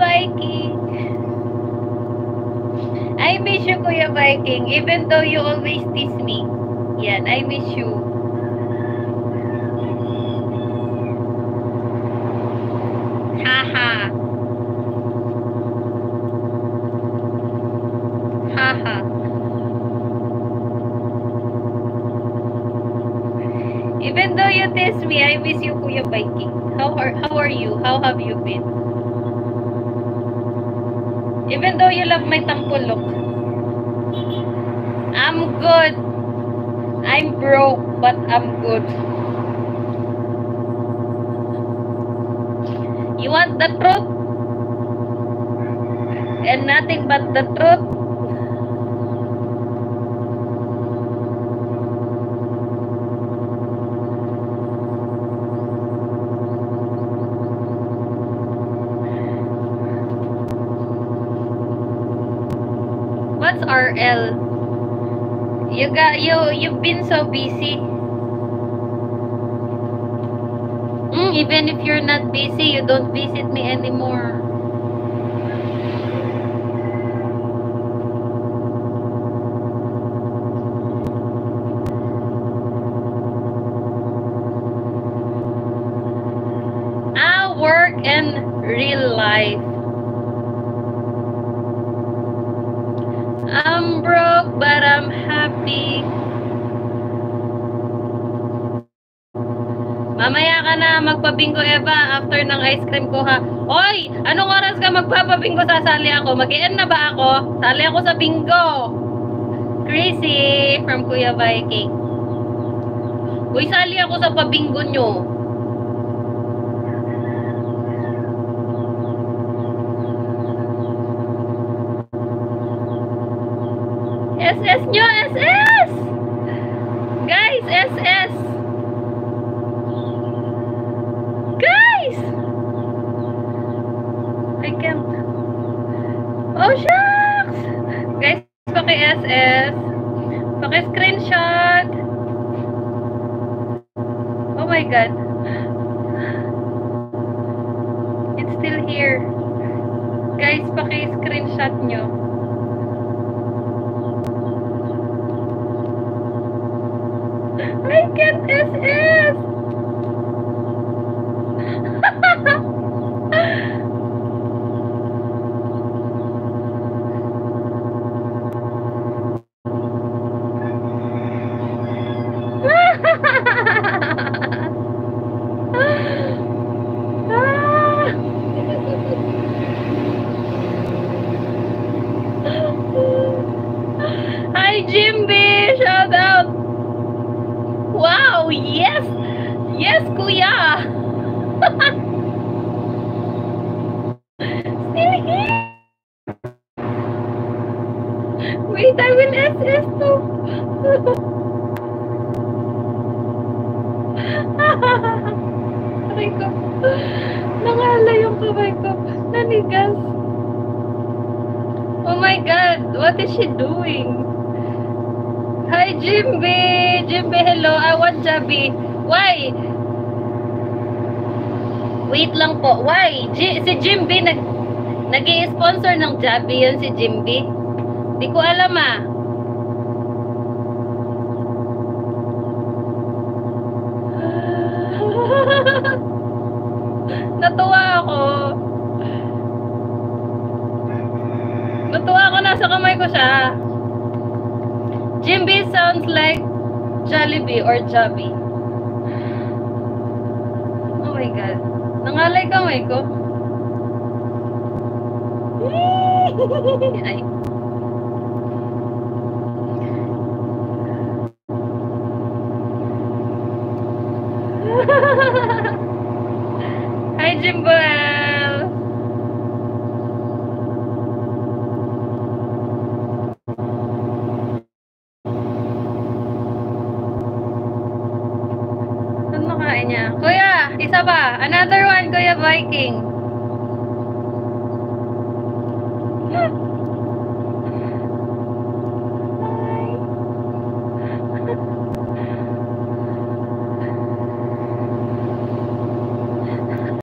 Viking. I miss you, Kuya Viking. Even though you always tease me. Yan, I miss you. Haha. Haha. Even though you tease me, I miss you, Kuya Viking. How are you? How have you been? Even though you love my tampulok. I'm good. I'm broke, but I'm good. You want the truth? And nothing but the truth? What's RL? You've been so busy. Even if you're not busy, you don't visit me anymore. Work and real life. I'm broke, but I'm happy. Mamaya ka na magpabingo, Eva, after ng ice cream ko, ha? Oy! Anong oras ka magpapabingo? Sasali ako. Mag-i-end na ba ako? Sali ako sa bingo. Crazy from Kuya Viking. Uy, sali ako sa pabingo nyo. SS nyo, SS! Guys, SS! Guys! I can't. Oh, shucks! Guys, paki-SS. Paki-screenshot. Oh my God. It's still here. Guys, paki-screenshot nyo. I can't SS! Hi, Jimby! Shout out! Wow! Yes! Yes, Kuya! Still here! Wait, I will SS too! Aray ko. Nangala yung kamay ko. Nanigas. Oh my God! What is she doing? Hi, Jimby! Jimby, hello! I want Jabi. Why? Wait lang po. Why? Si Jimby nag-i-sponsor ng Jabi yun si Jimby? Di ko alam ah. Natuwa ako. Natuwa ako, nasa kamay ko siya. Jimby sounds like Jollibee or Jabi. Oh my God. Nangalay kamay ko. Ay. Hi, Jimboel. Ano kain niya? Kuya, isa pa. Another one, Kuya Viking.